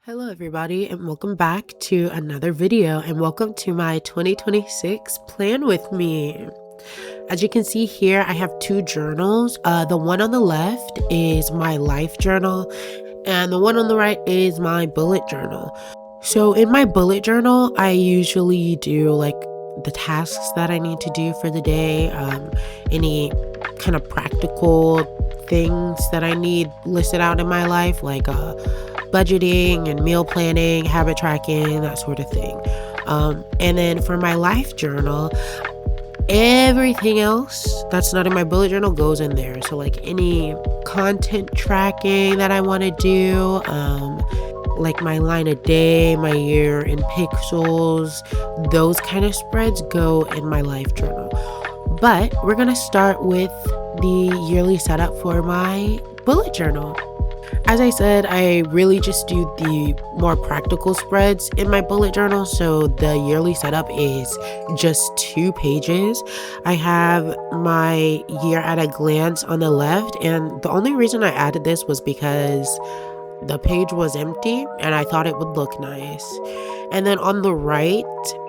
Hello, everybody, and welcome back to another video, and welcome to my 2026 plan with me. As you can see here, I have two journals. The one on the left is my life journal, and the one on the right is my bullet journal. So in my bullet journal, I usually do like the tasks that I need to do for the day, any kind of practical things that I need listed out in my life, like budgeting and meal planning, habit tracking, that sort of thing. And then for my life journal, everything else that's not in my bullet journal goes in there. So like any content tracking that I want to do, like my line a day, my year in pixels, those kind of spreads go in my life journal. But we're gonna start with the yearly setup for my bullet journal. As I said, I really just do the more practical spreads in my bullet journal. So the yearly setup is just 2 pages. I have my year at a glance on the left, and the only reason I added this was because the page was empty and I thought it would look nice. And then on the right,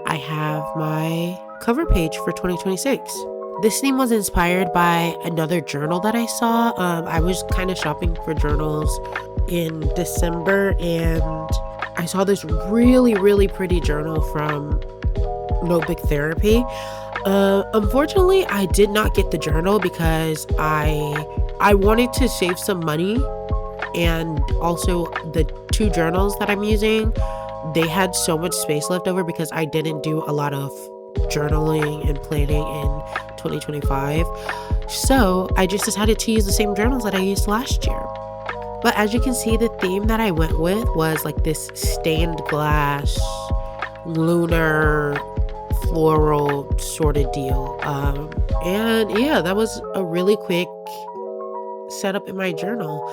I have my cover page for 2026. This theme was inspired by another journal that I saw. I was kind of shopping for journals in December, and I saw this really pretty journal from Notebook Therapy. Unfortunately, I did not get the journal because I wanted to save some money, and also the 2 journals that I'm using, they had so much space left over because I didn't do a lot of journaling and planning in 2025. So I just decided to use the same journals that I used last year. But as you can see, the theme that I went with was like this stained glass, lunar, floral sort of deal. And yeah, that was a really quick setup in my journal.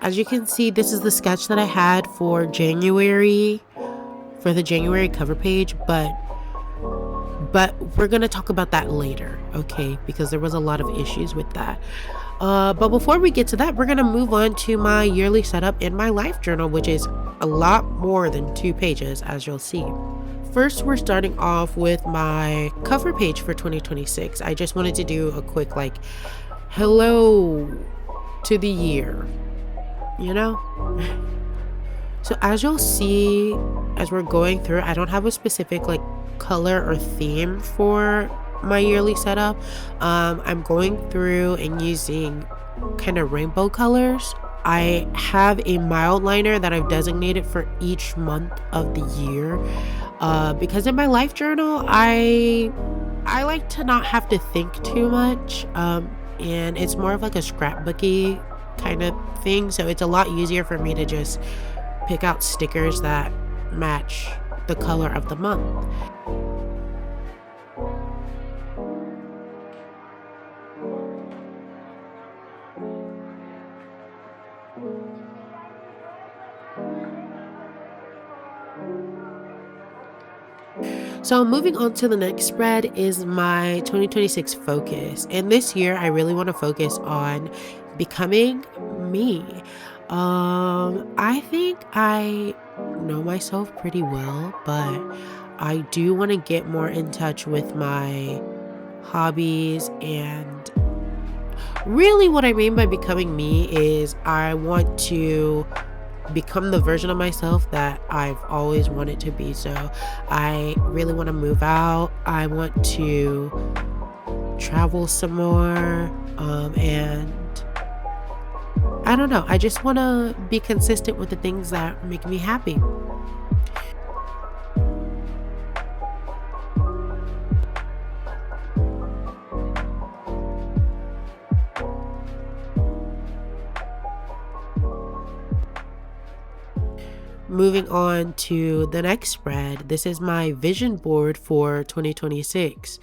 As you can see, this is the sketch that I had for January, for the January cover page, but we're gonna talk about that later, okay? Because there was a lot of issues with that. But before we get to that, we're gonna move on to my yearly setup in my life journal, which is a lot more than 2 pages, as you'll see. First, we're starting off with my cover page for 2026. I just wanted to do a quick like, hello to the year, you know? So as you'll see, as we're going through, I don't have a specific like color or theme for my yearly setup. I'm going through and using kind of rainbow colors. I have a mild liner that I've designated for each month of the year, because in my life journal, I like to not have to think too much, and it's more of like a scrapbooky kind of thing, so it's a lot easier for me to just pick out stickers that match the color of the month. So moving on to the next spread is my 2026 focus. And this year I really want to focus on becoming me. I think I know myself pretty well, but I do want to get more in touch with my hobbies. And really what I mean by becoming me is I want to become the version of myself that I've always wanted to be. So I really want to move out. I want to travel some more. And I don't know. I just want to be consistent with the things that make me happy. moving on to the next spread. This is my vision board for 2026.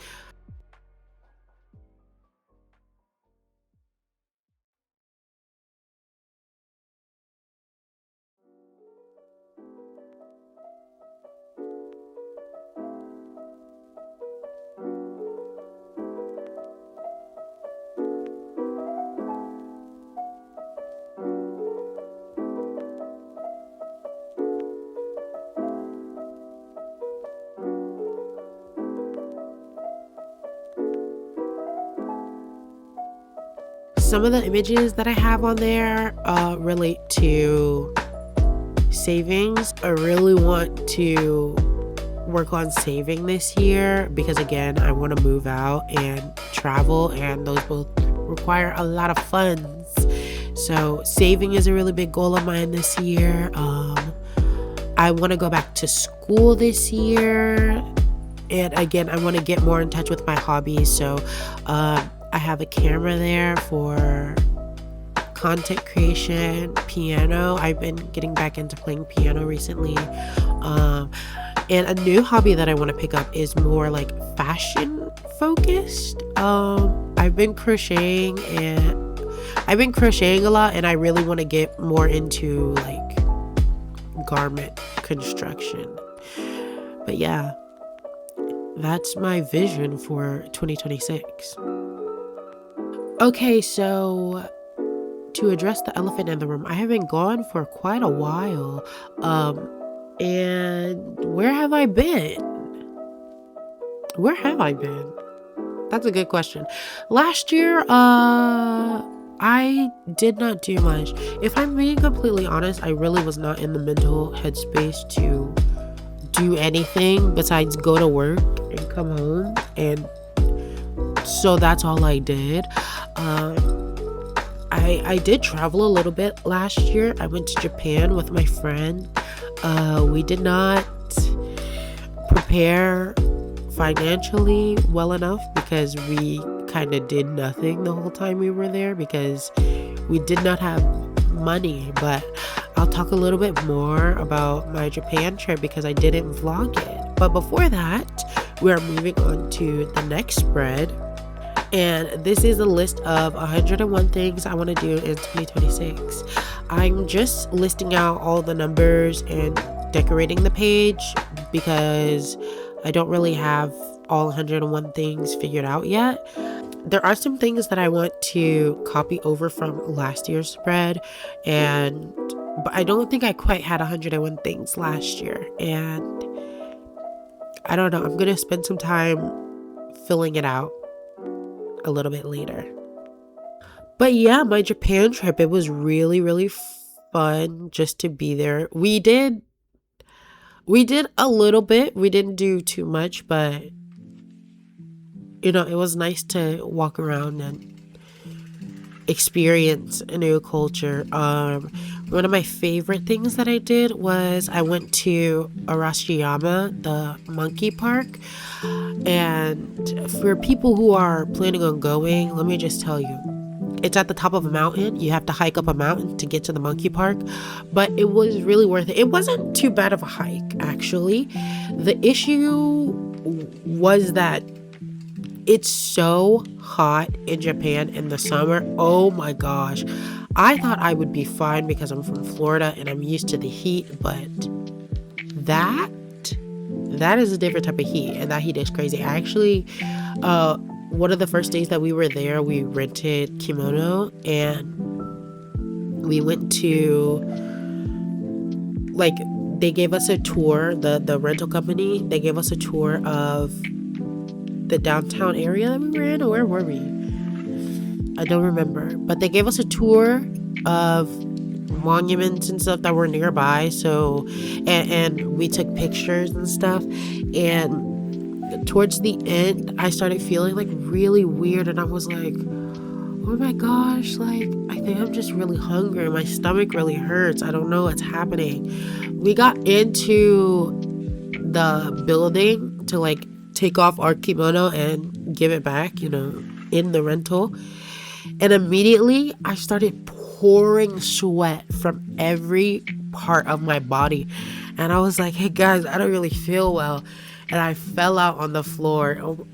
Some of the images that I have on there relate to savings. I really want to work on saving this year because, again, I want to move out and travel, and those both require a lot of funds. So saving is a really big goal of mine this year. I want to go back to school this year, and again, I want to get more in touch with my hobbies. So I have a camera there for content creation, piano. I've been getting back into playing piano recently. And a new hobby that I want to pick up is more like fashion focused. I've been crocheting a lot, and I really want to get more into like garment construction. But yeah, that's my vision for 2026. Okay, so to address the elephant in the room, I have been gone for quite a while. And where have I been? Where have I been? That's a good question. Last year, I did not do much. If I'm being completely honest, I really was not in the mental headspace to do anything besides go to work and come home, and so that's all I did. I did travel a little bit last year. I went to Japan with my friend. We did not prepare financially well enough because we kind of did nothing the whole time we were there because we did not have money. But I'll talk a little bit more about my Japan trip because I didn't vlog it. But before that, we are moving on to the next spread. And this is a list of 101 things I want to do in 2026. I'm just listing out all the numbers and decorating the page because I don't really have all 101 things figured out yet. There are some things that I want to copy over from last year's spread, but I don't think I quite had 101 things last year. And I don't know, I'm going to spend some time filling it out a little bit later. But yeah, my Japan trip, it was really, really fun just to be there. We did a little bit. We didn't do too much, but it was nice to walk around and experience a new culture. One of my favorite things that I did was I went to Arashiyama, the monkey park. And for people who are planning on going, let me just tell you, it's at the top of a mountain. You have to hike up a mountain to get to the monkey park, but it was really worth it. It wasn't too bad of a hike, actually. The issue was that it's so hot in Japan in the summer. Oh my gosh. I thought I would be fine because I'm from Florida and I'm used to the heat, but that is a different type of heat, and that heat is crazy. Actually, one of the first days that we were there, we rented kimono, and we went to, like, they gave us a tour, the rental company, they gave us a tour of the downtown area that we were in, or where were we? I don't remember, but they gave us a tour of monuments and stuff that were nearby. So and we took pictures and stuff, and towards the end I started feeling like really weird, and I was like, oh my gosh, like I think I'm just really hungry. My stomach really hurts. I don't know what's happening. We got into the building to like take off our kimono and give it back, in the rental, and immediately I started pouring sweat from every part of my body. And I was like, hey guys, I don't really feel well. And I fell out on the floor. Oh,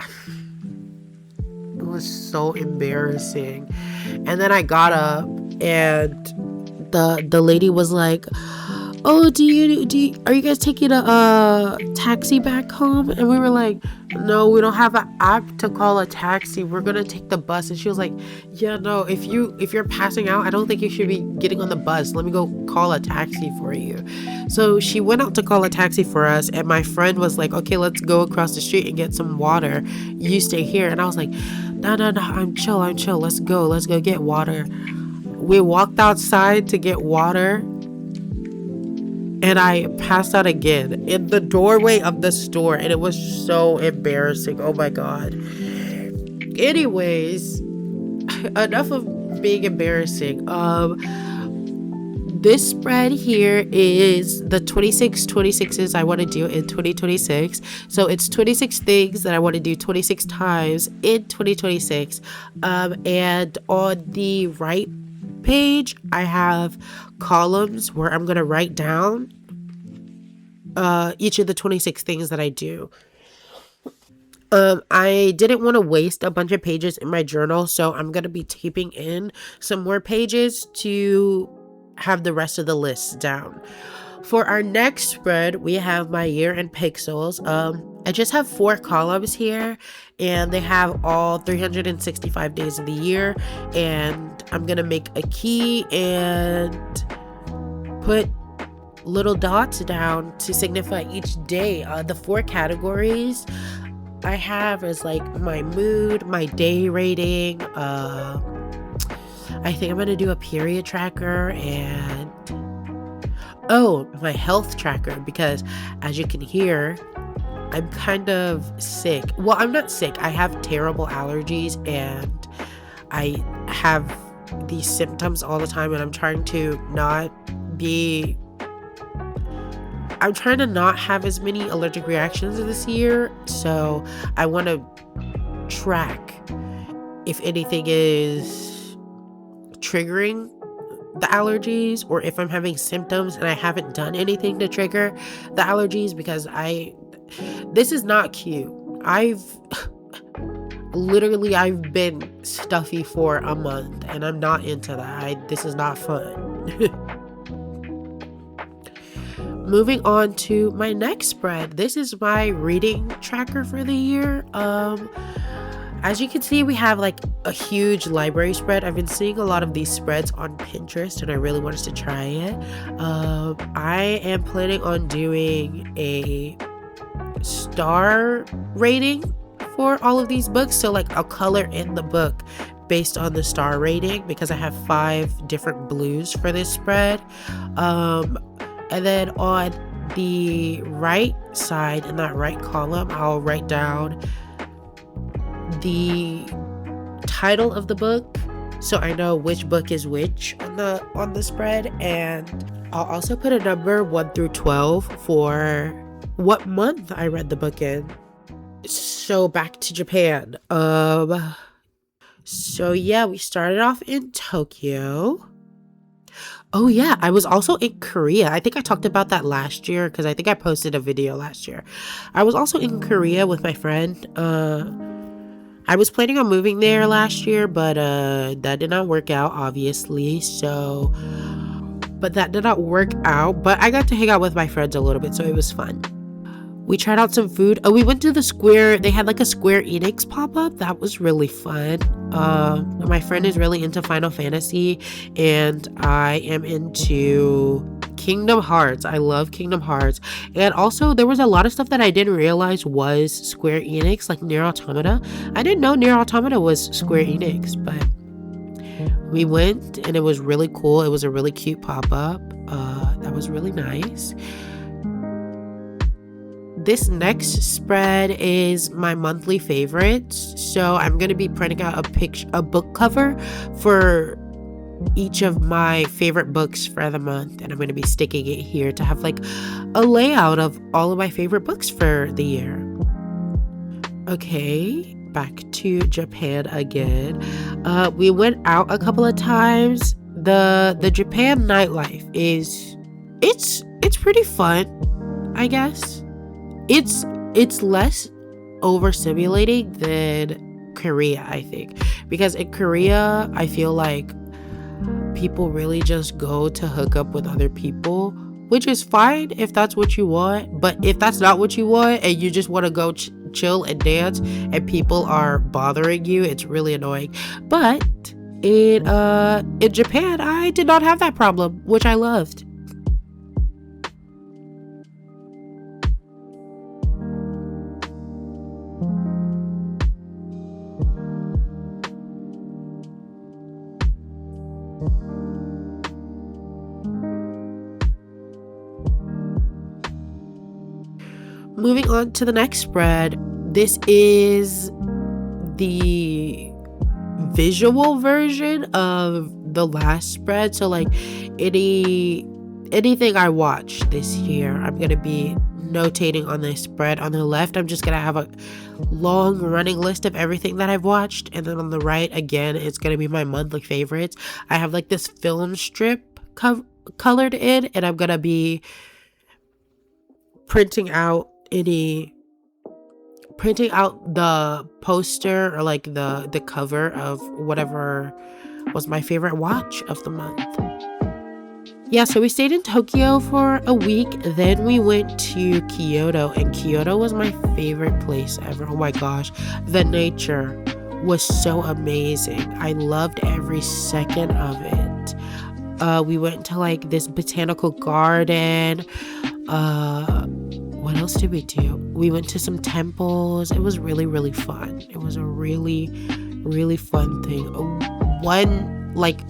it was so embarrassing. And then I got up, and the lady was like, oh, are you guys taking a taxi back home? And we were like, no, we don't have an app to call a taxi. We're gonna take the bus. And she was like, yeah, no, if you're passing out, I don't think you should be getting on the bus. Let me go call a taxi for you. So she went out to call a taxi for us, and my friend was like, okay, let's go across the street and get some water. You stay here. And I was like, no, I'm chill. Let's go get water. We walked outside to get water, and I passed out again in the doorway of the store, and it was so embarrassing. Oh my god. Anyways, enough of being embarrassing. This spread here is the 26 I want to do in 2026. So it's 26 things that I want to do 26 times in 2026. And on the right page, I have columns where I'm gonna write down each of the 26 things that I do. I didn't want to waste a bunch of pages in my journal, so I'm gonna be taping in some more pages to have the rest of the list down. For our next spread, we have my year in pixels. I just have 4 columns here, and they have all 365 days of the year, and I'm gonna make a key and put little dots down to signify each day. The 4 categories I have is like my mood, my day rating, I think I'm gonna do a period tracker, and my health tracker, because as you can hear, I'm kind of sick. Well, I'm not sick. I have terrible allergies, and I have these symptoms all the time, and I'm trying to not have as many allergic reactions this year. So I want to track if anything is triggering the allergies, or if I'm having symptoms and I haven't done anything to trigger the allergies, because this is not cute. I've been stuffy for a month, and I'm not into that. This is not fun. Moving on to my next spread. This is my reading tracker for the year. As you can see, we have like a huge library spread. I've been seeing a lot of these spreads on Pinterest, and I really wanted to try it. I am planning on doing a star rating for all of these books. So like I'll color in the book based on the star rating, because I have 5 different blues for this spread. And then on the right side, in that right column, I'll write down the title of the book, so I know which book is which on the spread. And I'll also put a number 1 through 12 for what month I read the book in. So back to Japan. So yeah, we started off in Tokyo. Oh yeah, I was also in Korea. I think I talked about that last year, because I think I posted a video last year. I was also in Korea with my friend. I was planning on moving there last year, but that did not work out, obviously. But that did not work out. But I got to hang out with my friends a little bit, so it was fun. We tried out some food. Oh, we went to the Square. They had like a Square Enix pop-up. That was really fun. My friend is really into Final Fantasy, and I am into Kingdom Hearts. I love Kingdom Hearts. And also, there was a lot of stuff that I didn't realize was Square Enix, like Nier Automata. I didn't know Nier Automata was Square Enix, but we went, and it was really cool. It was a really cute pop-up. That was really nice. This next spread is my monthly favorites. So I'm going to be printing out a book cover for each of my favorite books for the month, and I'm going to be sticking it here to have like a layout of all of my favorite books for the year. Okay, back to Japan again. We went out a couple of times. The Japan nightlife is It's pretty fun, I guess. It's less overstimulating than Korea, I think. Because in Korea, I feel like people really just go to hook up with other people, which is fine if that's what you want. But if that's not what you want and you just want to go chill and dance and people are bothering you, it's really annoying. But in Japan, I did not have that problem, which I loved. Moving on to the next spread. This is the visual version of the last spread. So like anything I watch this year, I'm gonna be notating on this spread. On the left, I'm just gonna have a long running list of everything that I've watched, and then on the right, again, it's gonna be my monthly favorites. I have like this film strip colored in, and I'm gonna be printing out the poster or like the cover of whatever was my favorite watch of the month. Yeah, so we stayed in Tokyo for a week, then we went to Kyoto, and Kyoto was my favorite place ever. Oh my gosh, the nature was so amazing. I loved every second of it. We went to like this botanical garden. What else did we do? We went to some temples. It was really, really fun. It was a really, really fun thing. One like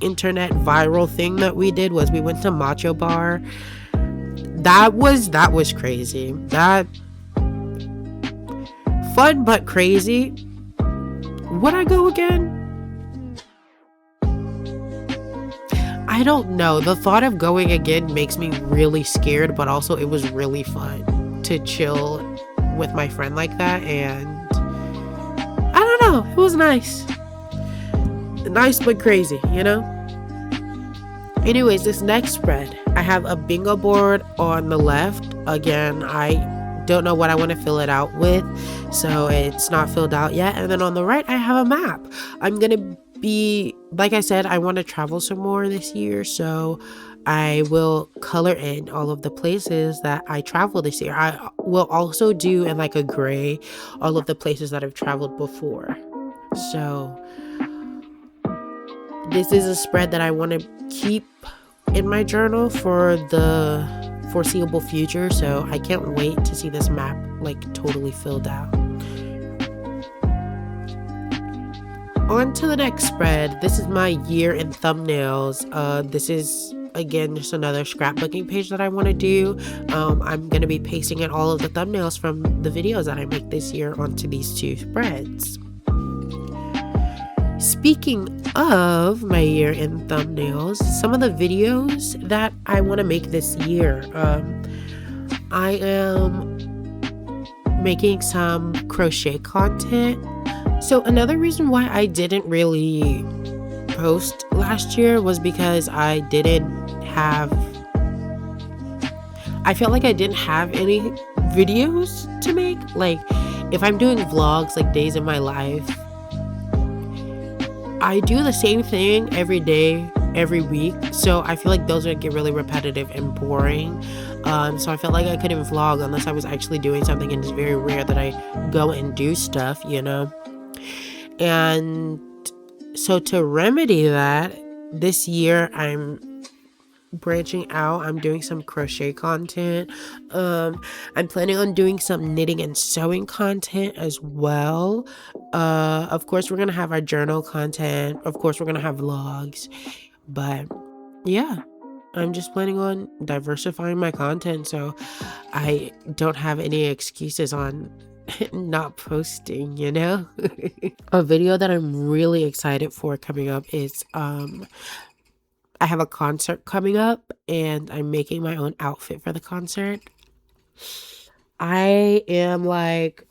internet viral thing that we did was we went to Matcha Bar. That was crazy. That fun but crazy. Would I go again? I don't know. The thought of going again makes me really scared, but also it was really fun to chill with my friend like that, and I don't know. It was nice. Nice but crazy, you know? Anyways, this next spread, I have a bingo board on the left. Again, I don't know what I want to fill it out with, so it's not filled out yet. And then on the right, I have a map. I'm gonna be, like I said, I want to travel some more this year, so I will color in all of the places that I travel this year. I will also do in like a gray all of the places that I've traveled before. So this is a spread that I want to keep in my journal for the foreseeable future, so I can't wait to see this map like totally filled out. On to the next spread. This is my year in thumbnails. This is again just another scrapbooking page that I want to do. I'm going to be pasting in all of the thumbnails from the videos that I make this year onto these two spreads. Speaking of my year in thumbnails, some of the videos that I want to make this year, I am making some crochet content. So another reason why I didn't really post last year was because I felt like I didn't have any videos to make. Like if I'm doing vlogs, like days in my life, I do the same thing every day, every week. So I feel like those would get really repetitive and boring. So I felt like I couldn't vlog unless I was actually doing something, and it's very rare that I go and do stuff, you know? And so to remedy that, this year I'm branching out. I'm doing some crochet content. I'm planning on doing some knitting and sewing content as well. Of course we're gonna have our journal content. Of course we're gonna have vlogs. But yeah, I'm just planning on diversifying my content so I don't have any excuses on not posting, you know? A video that I'm really excited for coming up is I have a concert coming up and I'm making my own outfit for the concert. I am like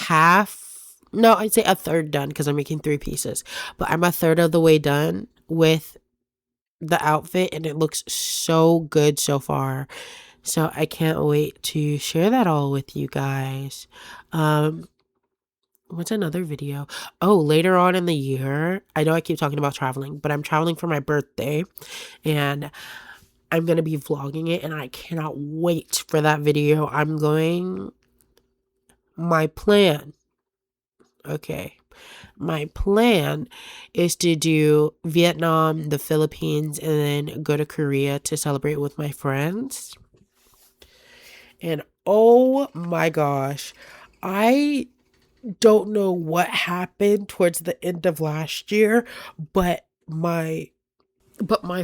I'd say a third done because I'm making 3 pieces, but I'm a third of the way done with the outfit and it looks so good so far. So I can't wait to share that all with you guys. Um, what's another video? Oh, later on in the year, I know I keep talking about traveling, but I'm traveling for my birthday and I'm going to be vlogging it and I cannot wait for that video. My plan, okay. My plan is to do Vietnam, the Philippines, and then go to Korea to celebrate with my friends. And oh my gosh, I don't know what happened towards the end of last year, but my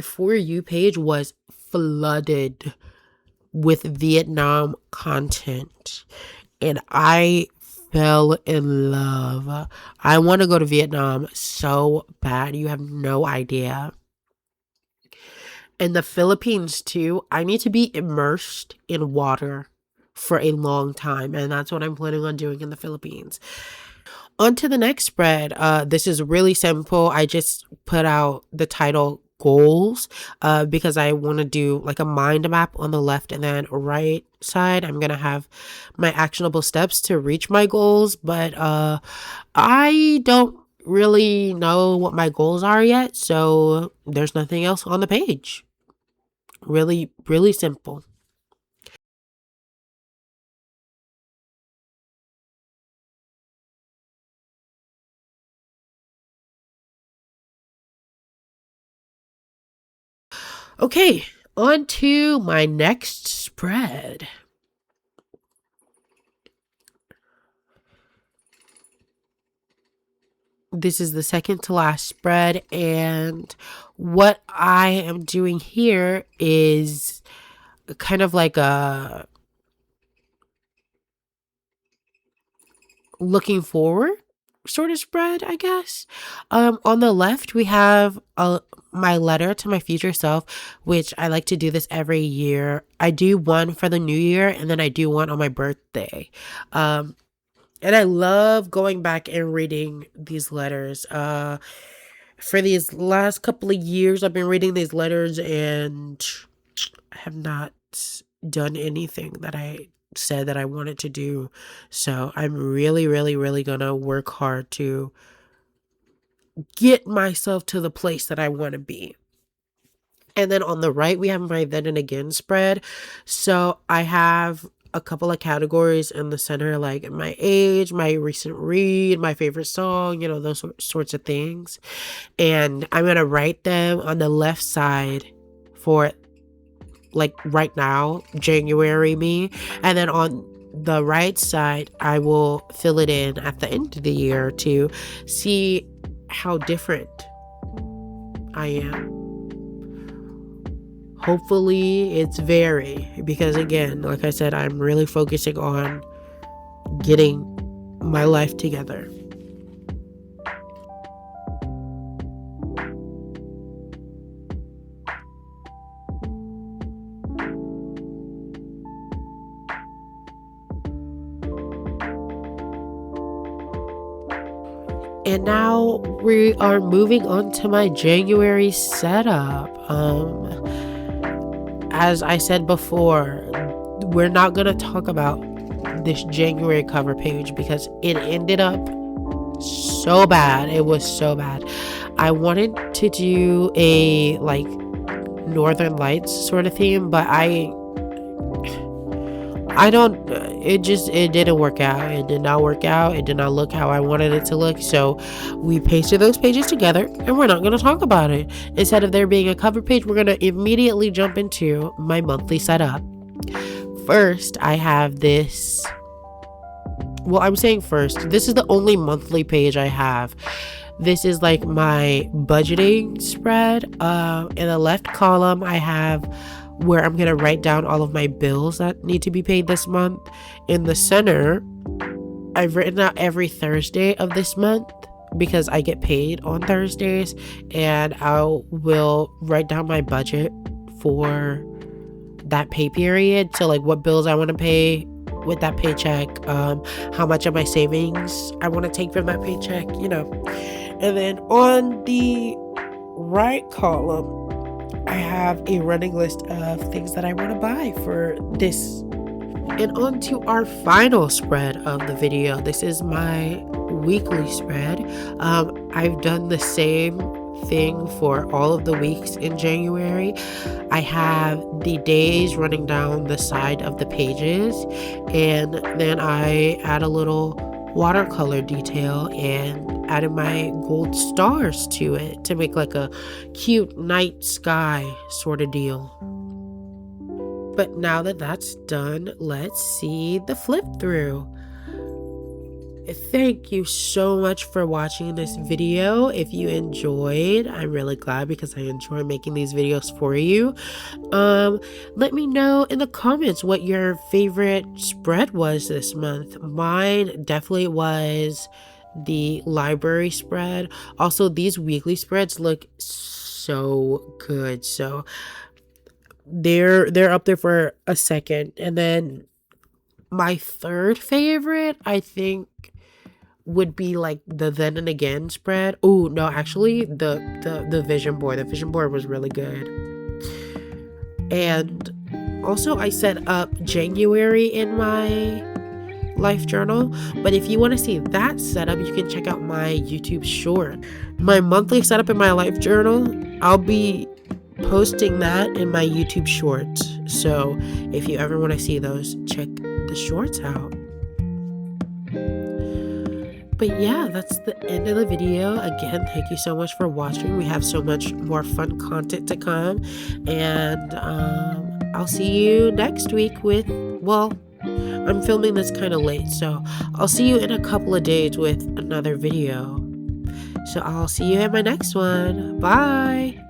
For You page was flooded with Vietnam content. And I fell in love. I want to go to Vietnam so bad. You have no idea. And the Philippines too. I need to be immersed in water for a long time. And that's what I'm planning on doing in the Philippines. On to the next spread. This is really simple. I just put out the title goals because I want to do like a mind map on the left and then right side. I'm going to have my actionable steps to reach my goals, but I don't really know what my goals are yet, so there's nothing else on the page. Really, really simple. Okay, on to my next spread. This is the second to last spread, and what I am doing here is kind of like a looking forward sort of spread, I guess. On the left, we have my letter to my future self, which I like to do this every year. I do one for the new year, and then I do one on my birthday. And I love going back and reading these letters. For these last couple of years, I've been reading these letters and I have not done anything that I said that I wanted to do. So I'm really, really, really gonna work hard to get myself to the place that I want to be. And then on the right, we have my then and again spread. So I have a couple of categories in the center, like my age, my recent read, my favorite song, those sorts of things. And I'm going to write them on the left side for like right now, January me. And then on the right side, I will fill it in at the end of the year to see how different I am. Hopefully it's very, because again, like I said, I'm really focusing on getting my life together. And now we are moving on to my January setup. As I said before, we're not going to talk about this January cover page because it ended up so bad. It was so bad. I wanted to do a like Northern Lights sort of theme, but it didn't work out. It did not work out. It did not look how I wanted it to look. So we pasted those pages together and we're not going to talk about it. Instead of there being a cover page, we're going to immediately jump into my monthly setup. First, I have this. Well, I'm saying first, this is the only monthly page I have. This is like my budgeting spread. In the left column, I have where I'm going to write down all of my bills that need to be paid this month. In the center, I've written out every Thursday of this month because I get paid on Thursdays, and I will write down my budget for that pay period. So like what bills I want to pay with that paycheck, how much of my savings I want to take from that paycheck, And then on the right column, I have a running list of things that I want to buy for this. And on to our final spread of the video. This is my weekly spread. I've done the same thing for all of the weeks in January. I have the days running down the side of the pages, and then I add a little watercolor detail and added my gold stars to it to make like a cute night sky sort of deal. But now that that's done, let's see the flip through. Thank you so much for watching this video. If you enjoyed, I'm really glad because I enjoy making these videos for you. Let me know in the comments what your favorite spread was this month. Mine definitely was the library spread. Also, these weekly spreads look so good. So they're up there for a second. And then my third favorite, I think, would be like the Then and Again spread. Oh no, actually the vision board. The vision board was really good. And also I set up January in my life journal, but if you want to see that setup, you can check out my YouTube short. My monthly setup in my life journal, I'll be posting that in my YouTube shorts. So if you ever want to see those, check the shorts out. But yeah, that's the end of the video. Again, thank you so much for watching. We have so much more fun content to come. And I'll see you next week with, well, I'm filming this kind of late, so I'll see you in a couple of days with another video. So I'll see you in my next one. Bye!